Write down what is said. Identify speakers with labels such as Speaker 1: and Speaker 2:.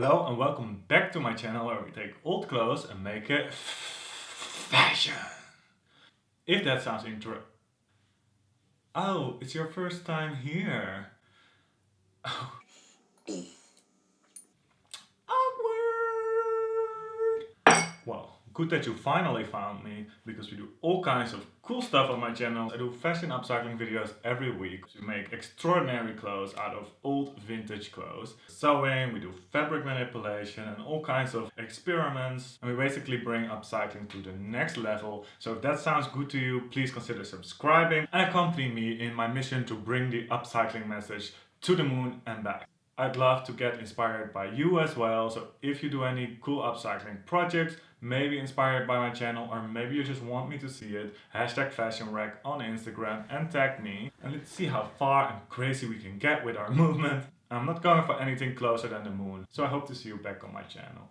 Speaker 1: Hello and welcome back to my channel where we take old clothes and make it fashion. If that sounds interesting. Oh, it's your first time here. Oh. Awkward. Well, good that you finally found me, because we do all kinds of cool stuff on my channel. I do fashion upcycling videos every week. We make extraordinary clothes out of old vintage clothes. Sewing, we do fabric manipulation and all kinds of experiments. And we basically bring upcycling to the next level. So if that sounds good to you, please consider subscribing and accompany me in my mission to bring the upcycling message to the moon and back. I'd love to get inspired by you as well, so if you do any cool upcycling projects, maybe inspired by my channel, or maybe you just want me to see it, hashtag FashionRec on Instagram and tag me, and let's see how far and crazy we can get with our movement. I'm not going for anything closer than the moon, so I hope to see you back on my channel.